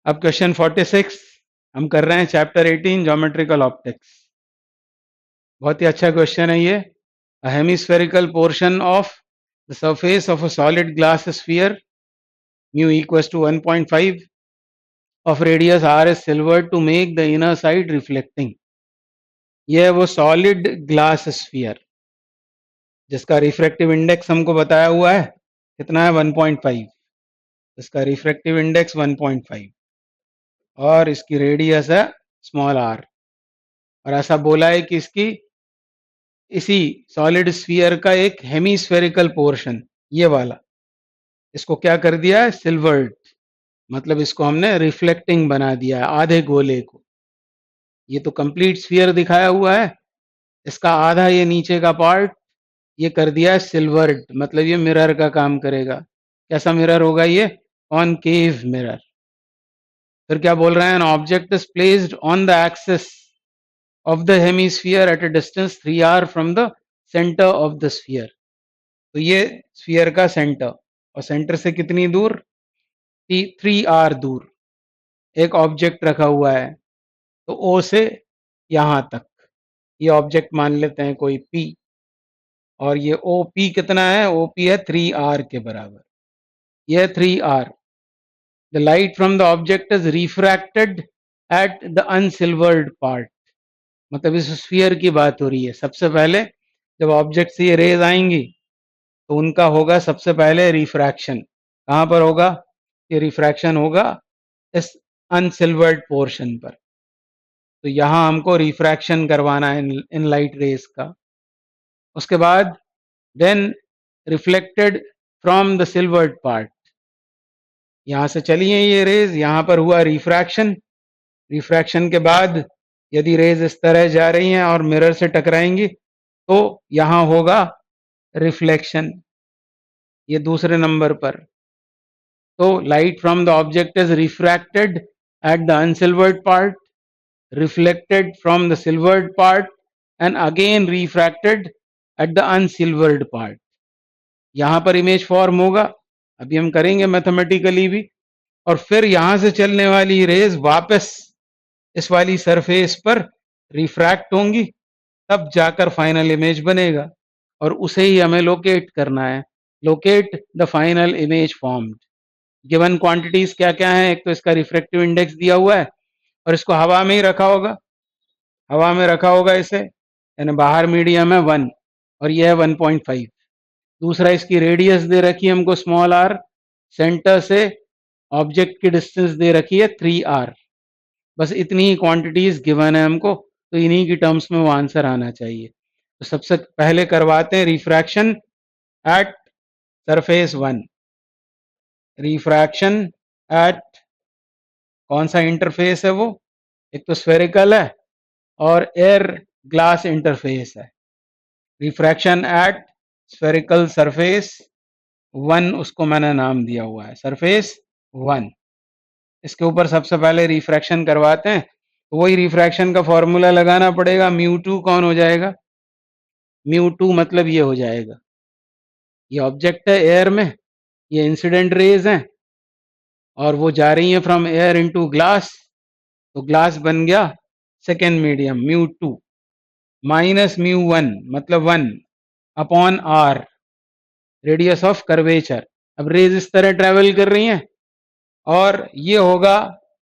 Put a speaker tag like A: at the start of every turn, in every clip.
A: अब क्वेश्चन 46 हम कर रहे हैं चैप्टर 18 ज्योमेट्रिकल ऑप्टिक्स। बहुत ही अच्छा क्वेश्चन है ये। A hemispherical portion of the surface of a solid glass sphere mu equals to 1.5 of radius r is silvered to make the inner side reflecting। ये है वो सॉलिड ग्लास स्फीयर जिसका refractive index हमको बताया हुआ है कितना है 1.5। इसका रिफ्रैक्टिव इंडेक्स 1.5 और इसकी रेडियस है स्मॉल आर। और ऐसा बोला है कि इसकी इसी सॉलिड स्फीयर का एक हेमीस्फेरिकल पोर्शन ये वाला इसको क्या कर दिया है सिल्वर्ड, मतलब इसको हमने रिफ्लेक्टिंग बना दिया है आधे गोले को। ये तो कंप्लीट स्फीयर दिखाया हुआ है, इसका आधा ये नीचे का पार्ट ये कर दिया है सिल्वर्ड, मतलब ये मिरर का काम करेगा। कैसा मिरर होगा ये? Concave mirror. फिर क्या बोल रहे हैं? An object is placed on the axis of the hemisphere at a distance 3r from the centre of the sphere. तो ये स्फीयर का सेंटर, और सेंटर से कितनी दूर? 3r दूर एक ऑब्जेक्ट रखा हुआ है। तो O से यहां तक ये ऑब्जेक्ट मान लेते हैं कोई P, और ये OP कितना है? OP है 3r के बराबर। ये है 3r। The light from the object is refracted at the unsilvered part. मतलब इस स्फीयर की बात हो रही है। सबसे पहले जब ऑब्जेक्ट से ये रेज आएंगी तो उनका होगा सबसे पहले रिफ्रैक्शन। कहां पर होगा? ये रिफ्रैक्शन होगा इस अनसिल्वर्ड पोर्शन पर। तो यहां हमको रिफ्रैक्शन करवाना है इन लाइट रेज का। उसके बाद then reflected from the silvered part, यहां से चली हैं ये रेज, यहां पर हुआ रिफ्रैक्शन। रिफ्रैक्शन के बाद यदि रेज इस तरह जा रही हैं और मिरर से टकराएंगी तो यहां होगा रिफ्लेक्शन, ये दूसरे नंबर पर। तो light from the object is refracted at the unsilvered part, reflected from the silvered part and again refracted at the unsilvered part। यहां पर इमेज फॉर्म होगा, अभी हम करेंगे मैथमेटिकली भी। और फिर यहां से चलने वाली रेज वापस इस वाली सरफेस पर रिफ्रैक्ट होंगी, तब जाकर फाइनल इमेज बनेगा, और उसे ही हमें लोकेट करना है। Locate the final image formed. Given quantities क्या क्या है? एक तो इसका रिफ्रैक्टिव इंडेक्स दिया हुआ है और इसको हवा में ही रखा होगा, हवा में रखा होगा इसे, यानी बाहर मीडियम है 1 और यह है 1.5। दूसरा इसकी रेडियस दे रखी है हमको स्मॉल आर, सेंटर से ऑब्जेक्ट की डिस्टेंस दे रखी है 3r। बस इतनी ही क्वांटिटीज गिवन है हमको, तो इन्हीं की टर्म्स में वो आंसर आना चाहिए। तो सबसे पहले करवाते हैं refraction at surface 1। Refraction at कौन सा इंटरफेस है वो? एक तो स्फेरिकल है और एयर ग्लास इंटरफेस है। रिफ्रैक्शन एट स्फेरिकल सरफेस 1, उसको मैंने नाम दिया हुआ है सरफेस 1। इसके ऊपर सबसे पहले रिफ्रैक्शन करवाते हैं, तो वही रिफ्रैक्शन का फॉर्मूला लगाना पड़ेगा। μ2 कौन हो जाएगा? μ2 मतलब ये हो जाएगा, ये ऑब्जेक्ट है एयर में, ये इंसिडेंट रेज हैं और वो जा रही हैं फ्रॉम एयर इनटू ग्लास, तो ग्लास बन गया सेकेंड मीडियम μ2 माइनस μ1 मतलब 1 upon r, radius of curvature. अब रेज इस तरह ट्रेवल कर रही हैं और ये होगा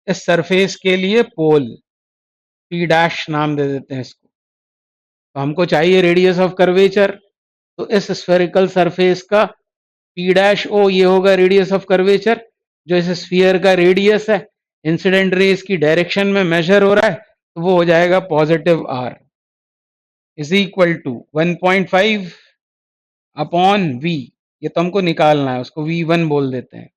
A: इस सरफेस के लिए पोल, p डैश नाम दे देते हैं इसको। तो हमको चाहिए रेडियस ऑफ कर्वेचर, तो इस स्फेरिकल सरफेस का p डैश ओ ये होगा रेडियस ऑफ कर्वेचर, जो इस स्फीयर का रेडियस है, इंसिडेंट रेज की डायरेक्शन में मेजर हो रहा है, तो वो हो जाएगा positive r is equal to 1.5 upon v। ये तो हमको निकालना है, उसको v1 बोल देते हैं।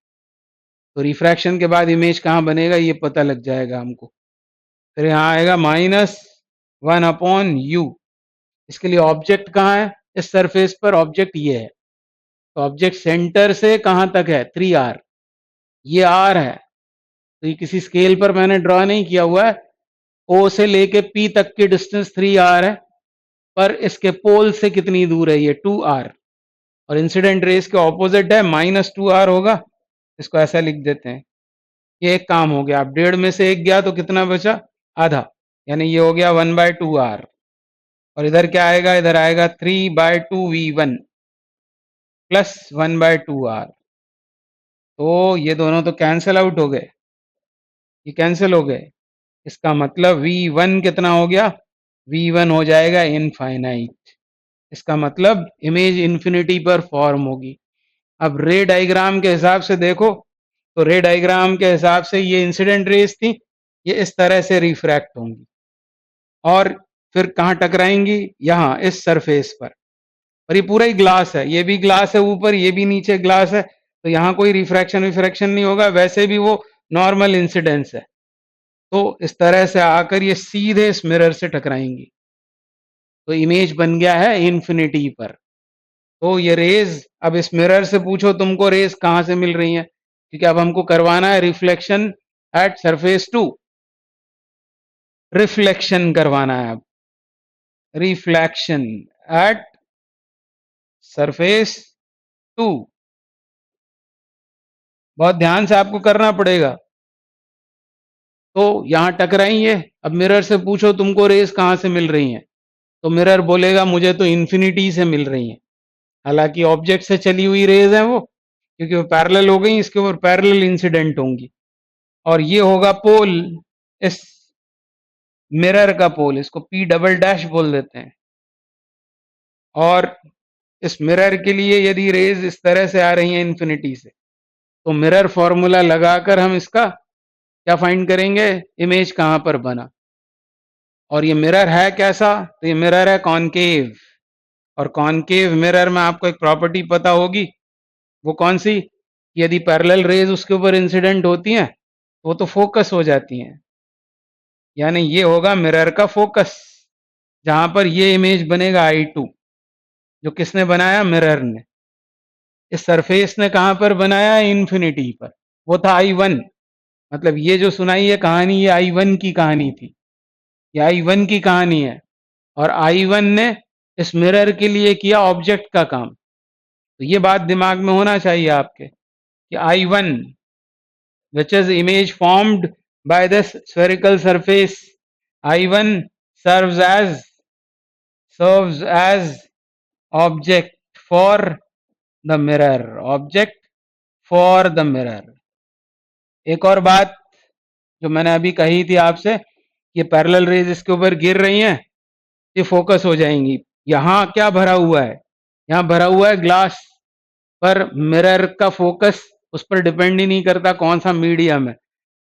A: तो रिफ्रैक्शन के बाद इमेज कहाँ बनेगा ये पता लग जाएगा हमको। फिर यहाँ आएगा -1 अपॉन u। इसके लिए ऑब्जेक्ट कहाँ है? इस सरफेस पर ऑब्जेक्ट ये है, तो ऑब्जेक्ट सेंटर से कहाँ तक है? 3r, ये r है। तो ये किसी स्केल पर मैंने ड्रॉ नहीं किया हुआ है, o से लेके p तक की डिस्टेंस 3r है, पर इसके पोल से कितनी दूर है? ये 2r, और इंसिडेंट रेस के ऑपोजिट है -2r होगा, इसको ऐसा लिख देते हैं। ये एक काम हो गया। अब 1.5 में से 1 गया तो कितना बचा? आधा, यानी ये हो गया 1/2r। और इधर क्या आएगा? इधर आएगा 3/2v1 प्लस 1/2r। तो ये दोनों तो कैंसिल आउट हो गए, ये कैंसिल हो गए। इसका मतलब v1 कितना हो गया? v1 हो जाएगा इनफाइनाइट। इसका मतलब इमेज इन्फिनिटी पर फॉर्म होगी। अब रे डायग्राम के हिसाब से देखो, तो रे डायग्राम के हिसाब से ये इंसिडेंट रेज थी, ये इस तरह से रिफ्रैक्ट होंगी और फिर कहाँ टकराएंगी? यहाँ इस सरफेस पर। और ये पूरा ही ग्लास है, ये भी ग्लास है ऊपर, ये भी नीचे ग्लास है, तो यहाँ कोई रिफ्रैक्शन विफ्रैक्शन नहीं होगा, वैसे भी वो नॉर्मल इंसिडेंस है। तो इस तरह से आकर ये सीधे इस मिरर से टकराएंगी, तो इमेज बन गया है इन्फिनिटी पर। तो ये रेज, अब इस मिरर से पूछो तुमको रेज कहाँ से मिल रही हैं, क्योंकि अब हमको करवाना है रिफ्लेक्शन एट सरफेस 2, रिफ्लेक्शन करवाना है अब, रिफ्लेक्शन एट सरफेस 2। बहुत ध्यान से आपको करना पड़ेगा। तो यहाँ टकराएंगे, अब मिरर से पूछो तुमको रेज कहाँ से मिल रही हैं, तो मिरर बोलेगा मुझे तो इन्फिनिटी से मिल रही हैं। हालांकि ऑब्जेक्ट से चली हुई रेज है वो, क्योंकि वो पैरेलल हो गई, इसके ऊपर पैरेलल इंसिडेंट होंगी। और ये होगा पोल, इस मिरर का पोल, इसको P डबल डैश बोल देते हैं। और इस मिरर के लिए यदि रेज इस तरह से आ रही हैं इन्फिनिटी से, तो मिरर फॉर्मूला लगाकर हम इसका क्या फाइंड करेंगे? इमेज कहां पर बना। और ये मिरर है कैसा? तो ये मिरर है कॉनकेव। और कॉनकेव मिरर में आपको एक प्रॉपर्टी पता होगी, वो कौन सी? यदि पैरेलल रेज उसके ऊपर इंसिडेंट होती हैं वो तो फोकस हो जाती हैं, यानी ये होगा मिरर का फोकस, जहां पर ये इमेज बनेगा I2, जो किसने बनाया? मिरर ने। इस सरफेस ने कहां पर बनाया? इन्फिनिटी पर। वो था I1। मतलब ये जो सुनाई है कहानी, ये I1 की कहानी थी, ये I1 की कहानी है। और I1 ने इस मिरर के लिए किया ऑब्जेक्ट का काम। तो ये बात दिमाग में होना चाहिए आपके कि I1 which is image formed by this spherical surface, I1 serves as object for the mirror, object for the mirror। एक और बात जो मैंने अभी कही थी आपसे, ये पैरेलल रेज इसके ऊपर गिर रही हैं, ये फोकस हो जाएंगी। यहाँ क्या भरा हुआ है? यहाँ भरा हुआ है ग्लास, पर मिरर का फोकस उस पर डिपेंड ही नहीं करता कौन सा मीडियम है।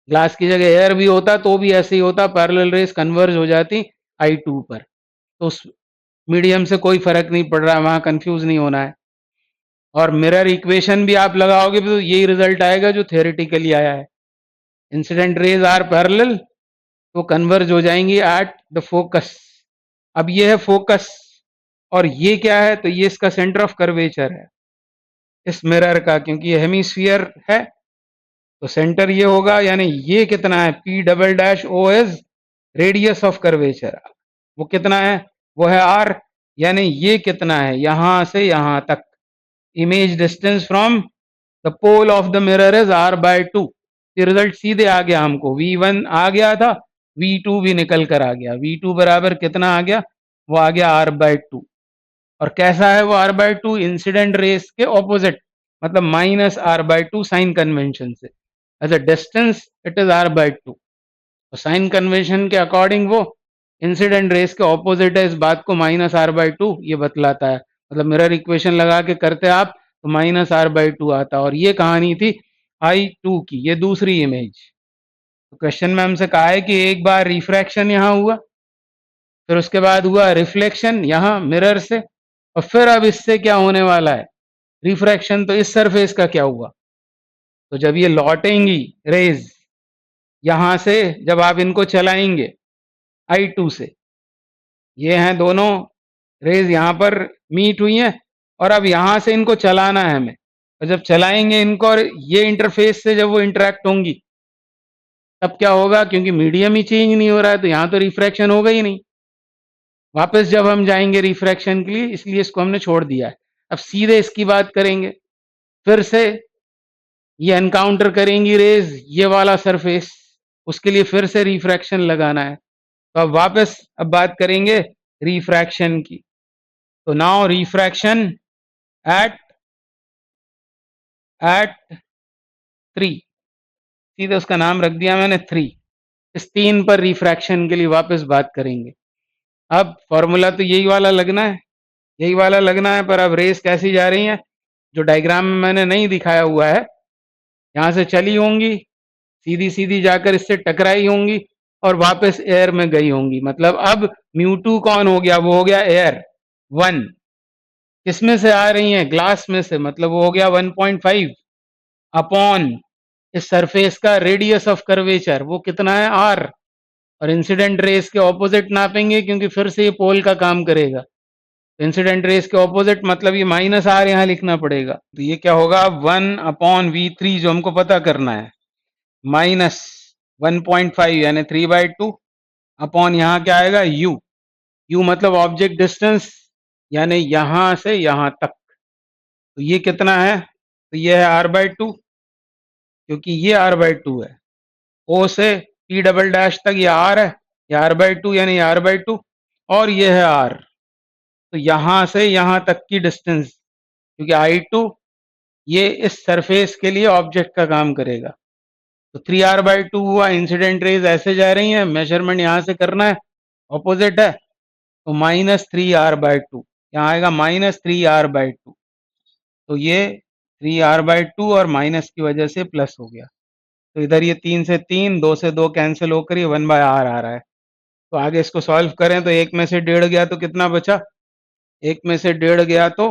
A: ग्लास की जगह एयर भी होता तो भी ऐसे ही होता, पैरेलल रेज कन्वर्ज हो जाती I2 पर। तो उस मीडियम से कोई फर्क नहीं पड़ रहा है, वहां कंफ्यूज नहीं होना है। और मिरर इक्वेशन भी आप लगाओगे तो यही रिजल्ट आएगा जो थियोरेटिकली आया है। इंसिडेंट रेज आर पैरेलल, तो कन्वर्ज हो जाएंगी एट द फोकस। अब ये है फोकस, और ये क्या है? तो ये इसका सेंटर ऑफ कर्वेचर है इस मिरर का, क्योंकि ये हेमिस्फीयर है, तो सेंटर ये होगा, यानी ये कितना है? P double dash O is radius of curvature. वो कितना है? वो है R। यानी ये कितना है? यहां से यहां तक image distance from the pole of the mirror is R/2। ये रिजल्ट सीधे आ गया हमको, V1 आ गया था, V2 भी निकल कर आ गया। V2 बराबर कितना आ गया? वो आ गया R/2। और कैसा है वो R/2? इंसिडेंट रेस के ऑपोजिट, मतलब -R/2 साइन कन्वेंशन से। As a distance it is R/2, तो साइन कन्वेंशन के अकॉर्डिंग वो इंसिडेंट रेस के ऑपोजिट है। इस बात को -R/2 ये बतलाता है। मतलब मिरर इक्वेशन लगा के करते आप तो -R/2 आता। और ये कहानी थी I2 की, ये दूसरी इमेज। तो क्वेश्चन में हमसे कहा है कि एक बार रिफ्रैक्शन यहाँ हुआ, फिर उसके बाद हुआ रिफ्लेक्शन यहाँ मिरर से, और फिर अब इससे क्या होने वाला है? रिफ्रैक्शन। तो इस सरफेस का क्या हुआ? तो जब ये लौटेंगी रेज यहां से, जब आप इनको चलाएंगे I2 से, ये हैं दोनों रेज यहां पर मीट हुई हैं, और अब यहां से इनको चलाना है हमें। और जब चलाएंगे इनको और ये इंटरफेस से जब वो इंटरेक्ट होंगी, तब क्या होगा? क्योंकि मीडियम ही चेंज नहीं हो रहा है, तो यहां तो रिफ्रैक्शन होगा ही नहीं। वापस जब हम जाएंगे रिफ्रैक्शन के लिए, इसलिए इसको हमने छोड़ दिया है। अब सीधे इसकी बात करेंगे फिर से। ये एनकाउंटर करेंगी रेज ये वाला सरफेस, उसके लिए फिर से रिफ्रैक्शन लगाना है। तो अब वापस अब बात करेंगे रिफ्रैक्शन की। तो नाउ रिफ्रैक्शन एट 3, सीधे उसका नाम रख दिया मैंने 3। इस 3 पर रिफ्रैक्शन के लिए वापस बात करेंगे। अब फॉर्मूला तो यही वाला लगना है, यही वाला लगना है, पर अब रेस कैसी जा रही है जो डायग्राम में मैंने नहीं दिखाया हुआ है, यहाँ से चली होंगी सीधी सीधी जाकर इससे टकराई होंगी और वापस एयर में गई होंगी। मतलब अब म्यू2 कौन हो गया, वो हो गया एयर 1। किसमें से आ रही हैं, ग्लास में से, मतलब वो हो गया 1.5 अपॉन इस सरफेस का रेडियस ऑफ कर्वेचर, वो कितना है r। और इंसिडेंट रेस के ऑपोजिट नापेंगे क्योंकि फिर से ये पोल का काम करेगा। इंसिडेंट रेस के ऑपोजिट मतलब ये माइनस आर यहाँ लिखना पड़ेगा। तो ये क्या होगा 1/v3 जो हमको पता करना है, माइनस 1.5 यानी 3/2 अपॉन यहाँ क्या आएगा u। u मतलब ऑब्जेक्ट डिस्टेंस यानी यहां से यहां तक। तो ये कितना है, तो ये है r/2 क्योंकि ये r/2 है। o से p डबल डैश तक ये r है, ये r/2 यानी r/2 और ये है r। तो यहां से यहां तक की डिस्टेंस, क्योंकि I2 ये इस सरफेस के लिए ऑब्जेक्ट का काम करेगा। तो 3r/2 हुआ। इंसिडेंट रेज ऐसे जा रही हैं, मेजरमेंट यहां से करना है, ऑपोजिट है, तो -3r/2 यहाँ आएगा -3r/2। तो ये 3r/2 और माइनस की वजह से प्लस हो गया। तो इधर ये 3 से 3, 2 से 2 कैंसिल होकर ये 1/r आ रहा है। तो आगे इसको सॉल्व करें तो 1 में से 1.5 गया तो कितना बचा, 1 में से 1.5 गया तो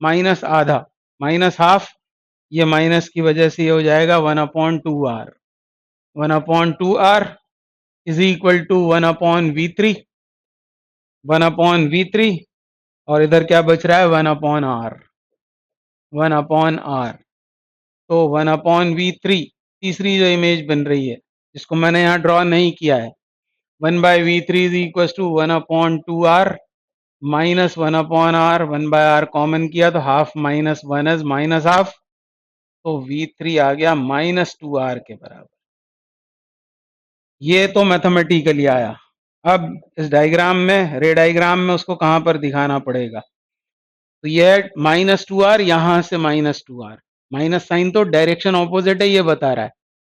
A: माइनस आधा, माइनस हाफ। ये माइनस की वजह से ये हो जाएगा 1/2r। 1/2r is equal to 1/v3, 1/v3 और इधर क्या बच रहा है 1/r, 1/r। तो 1/v3 तीसरी जो इमेज बन रही है जिसको मैंने यहाँ ड्रॉ नहीं किया है, 1/v3 is equal to 1/2r minus 1/r, 1/r common किया तो half minus 1 is minus half. तो v3 आ गया -2r के बराबर। ये तो मैथमेटिकली आया। अब इस डायग्राम में, रे डायग्राम में उसको कहां पर दिखाना पड़ेगा, तो ये -2r यहां से -2r, माइनस साइन तो डायरेक्शन ऑपोजिट है ये बता रहा है।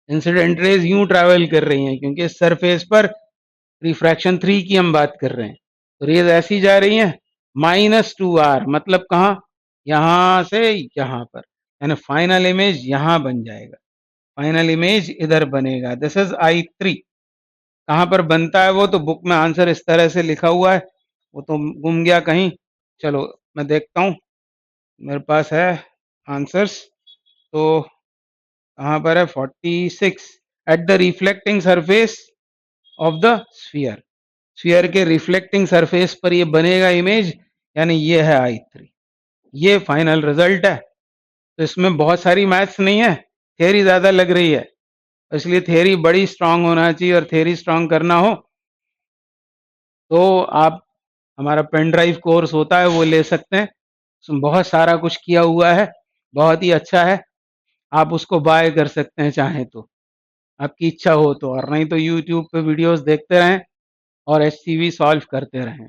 A: इंसिडेंट रेज यूं ट्रैवल कर रही हैं क्योंकि इस सरफेस पर रिफ्रैक्शन 3 की हम बात कर रहे हैं। तो रेज ऐसी जा रही हैं -2r, मतलब कहाँ, यहां से यहां पर, यानी फाइनल इमेज यहां बन जाएगा, फाइनल इमेज इधर बनेगा। This is I3। कहाँ पर बनता है वो तो बुक में आंसर इस तरह से लिखा हुआ है, वो तो गुम गया कहीं। चलो मैं देखता हूँ, मेरे पास है आंसर्स। तो कहाँ पर है 46, at the reflecting surface of the sphere, sphere के रिफ्लेक्टिंग सरफेस पर ये बनेगा इमेज, यानी ये है I3। ये फाइनल रिजल्ट है। तो इसमें बहुत सारी मैथ्स नहीं है, थ्योरी ज्यादा लग रही है, इसलिए थ्योरी बड़ी स्ट्रांग होना चाहिए। और थ्योरी स्ट्रांग करना हो तो आप हमारा पेन ड्राइव कोर्स होता है वो ले सकते हैं, उसमें बहुत सारा कुछ किया हुआ है, बहुत ही अच्छा है। आप उसको बाय कर सकते हैं चाहें तो, आपकी इच्छा हो तो, और नहीं तो यूट्यूब पे वीडियोस देखते रहें और HCV सॉल्व करते रहें।